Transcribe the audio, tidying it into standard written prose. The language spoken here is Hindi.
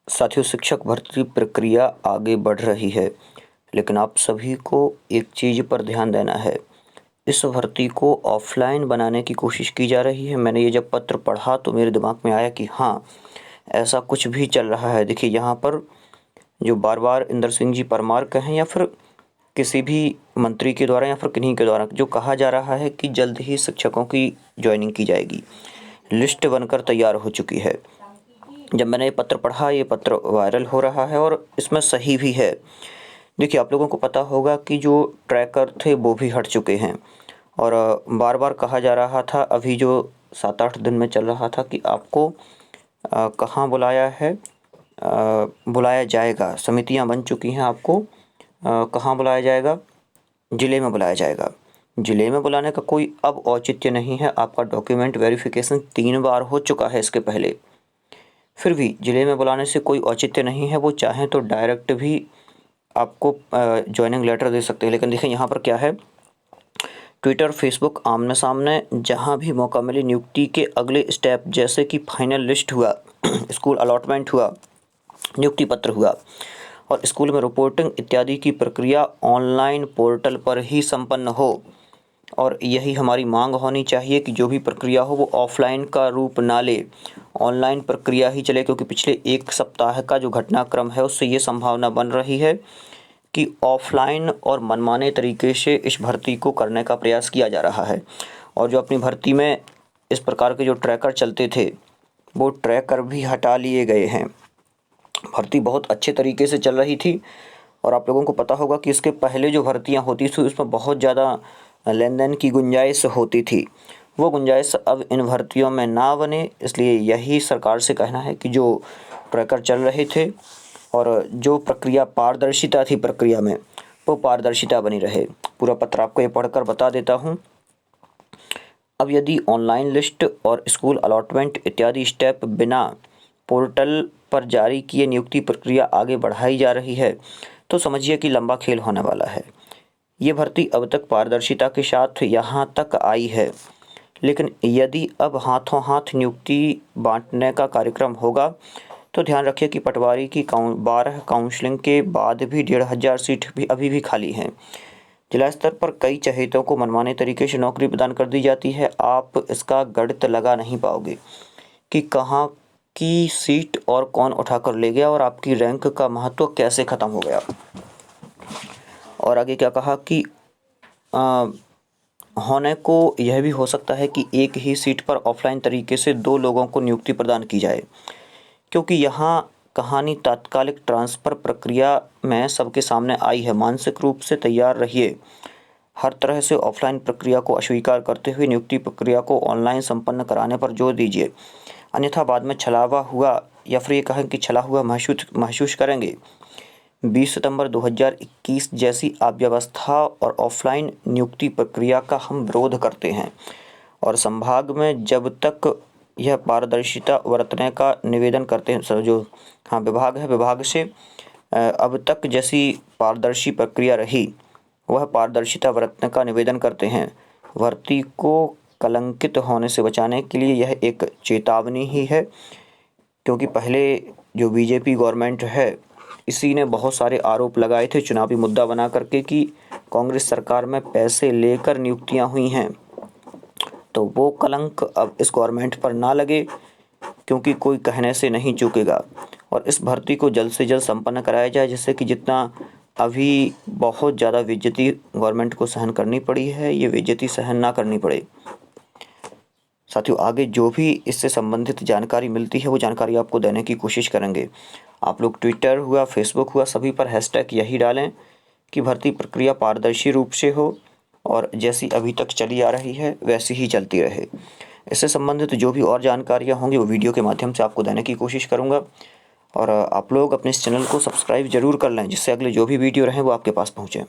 साथियों, शिक्षक भर्ती प्रक्रिया आगे बढ़ रही है, लेकिन आप सभी को एक चीज़ पर ध्यान देना है। इस भर्ती को ऑफ़लाइन बनाने की कोशिश की जा रही है। मैंने ये जब पत्र पढ़ा तो मेरे दिमाग में आया कि हाँ, ऐसा कुछ भी चल रहा है। देखिए, यहाँ पर जो बार-बार इंदर सिंह जी परमार कहें या फिर किसी भी मंत्री के द्वारा या फिर किन्हीं के द्वारा जो कहा जा रहा है कि जल्द ही शिक्षकों की जॉइनिंग की जाएगी। लिस्ट बनकर तैयार हो चुकी है। जब मैंने ये पत्र पढ़ा, ये पत्र वायरल हो रहा है और इसमें सही भी है। देखिए, आप लोगों को पता होगा कि जो ट्रैकर थे वो भी हट चुके हैं और बार-बार कहा जा रहा था, अभी जो 7-8 दिन में चल रहा था कि आपको कहाँ बुलाया है, बुलाया जाएगा। समितियाँ बन चुकी हैं, आपको कहाँ बुलाया जाएगा? ज़िले में बुलाया जाएगा। ज़िले में बुलाने का कोई अब औचित्य नहीं है। आपका डॉक्यूमेंट वेरिफ़िकेशन 3 बार हो चुका है इसके पहले। फिर भी ज़िले में बुलाने से कोई औचित्य नहीं है। वो चाहें तो डायरेक्ट भी आपको जॉइनिंग लेटर दे सकते हैं। लेकिन देखिए, यहाँ पर क्या है, ट्विटर, फेसबुक आमने-सामने जहाँ भी मौका मिले नियुक्ति के अगले स्टेप जैसे कि फाइनल लिस्ट हुआ, स्कूल अलॉटमेंट हुआ, नियुक्ति पत्र हुआ और स्कूल में रिपोर्टिंग इत्यादि की प्रक्रिया ऑनलाइन पोर्टल पर ही संपन्न हो। और यही हमारी मांग होनी चाहिए कि जो भी प्रक्रिया हो वो ऑफ़लाइन का रूप ना ले, ऑनलाइन प्रक्रिया ही चले, क्योंकि पिछले 1 सप्ताह का जो घटनाक्रम है उससे ये संभावना बन रही है कि ऑफ़लाइन और मनमाने तरीके से इस भर्ती को करने का प्रयास किया जा रहा है। और जो अपनी भर्ती में इस प्रकार के जो ट्रैकर चलते थे, वो ट्रैकर भी हटा लिए गए हैं। भर्ती बहुत अच्छे तरीके से चल रही थी और आप लोगों को पता होगा कि इसके पहले जो भर्तियां होती थी उसमें बहुत ज़्यादा लेन-देन की गुंजाइश होती थी। वो गुंजाइश अब इन भर्तियों में ना बने, इसलिए यही सरकार से कहना है कि जो ट्रैकर चल रहे थे और जो प्रक्रिया पारदर्शिता थी प्रक्रिया में, वो पारदर्शिता बनी रहे। पूरा पत्र आपको ये पढ़कर बता देता हूँ। अब यदि ऑनलाइन लिस्ट और स्कूल अलॉटमेंट इत्यादि स्टेप बिना पोर्टल पर जारी किए नियुक्ति प्रक्रिया आगे बढ़ाई जा रही है, तो समझिए कि लंबा खेल होने वाला है। ये भर्ती अब तक पारदर्शिता के साथ यहाँ तक आई है, लेकिन यदि अब हाथों हाथ नियुक्ति बांटने का कार्यक्रम होगा तो ध्यान रखिए कि पटवारी की 12 काउंसलिंग के बाद भी 1500 सीट भी अभी भी खाली हैं। जिला स्तर पर कई चहेतों को मनमाने तरीके से नौकरी प्रदान कर दी जाती है। आप इसका गणित लगा नहीं पाओगे कि कहाँ की सीट और कौन उठाकर ले गया और आपकी रैंक का महत्व कैसे ख़त्म हो गया। और आगे क्या कहा कि होने को यह भी हो सकता है कि एक ही सीट पर ऑफलाइन तरीके से 2 लोगों को नियुक्ति प्रदान की जाए, क्योंकि यहाँ कहानी तात्कालिक ट्रांसफ़र प्रक्रिया में सबके सामने आई है। मानसिक रूप से तैयार रहिए। हर तरह से ऑफलाइन प्रक्रिया को अस्वीकार करते हुए नियुक्ति प्रक्रिया को ऑनलाइन संपन्न कराने पर जोर दीजिए, अन्यथा बाद में छलावा हुआ या फिर ये कहें कि छला हुआ महसूस करेंगे। 20 सितंबर 2021 जैसी अव्यवस्था और ऑफलाइन नियुक्ति प्रक्रिया का हम विरोध करते हैं और संभाग में जब तक यह पारदर्शिता बरतने का निवेदन करते हैं। जो विभाग है, विभाग से अब तक जैसी पारदर्शी प्रक्रिया रही, वह पारदर्शिता बरतने का निवेदन करते हैं। भर्ती को कलंकित होने से बचाने के लिए यह एक चेतावनी ही है, क्योंकि पहले जो बीजेपी गवर्नमेंट है, इसी ने बहुत सारे आरोप लगाए थे चुनावी मुद्दा बना करके कि कांग्रेस सरकार में पैसे लेकर नियुक्तियां हुई हैं। तो वो कलंक अब इस गवर्नमेंट पर ना लगे, क्योंकि कोई कहने से नहीं चूकेगा और इस भर्ती को जल्द से जल्द संपन्न कराया जाए, जिससे कि जितना अभी बहुत ज़्यादा बेइज्जती गवर्नमेंट को सहन करनी पड़ी है, ये बेइज्जती सहन ना करनी पड़े। साथियों, आगे जो भी इससे संबंधित जानकारी मिलती है वो जानकारी आपको देने की कोशिश करेंगे। आप लोग ट्विटर हुआ, फेसबुक हुआ, सभी पर हैशटैग यही डालें कि भर्ती प्रक्रिया पारदर्शी रूप से हो और जैसी अभी तक चली आ रही है वैसी ही चलती रहे। इससे संबंधित जो भी और जानकारियाँ होंगी वो वीडियो के माध्यम से आपको देने की कोशिश करूँगा और आप लोग अपने इस चैनल को सब्सक्राइब ज़रूर कर लें, जिससे अगले जो भी वीडियो रहें वो आपके पास पहुँचें।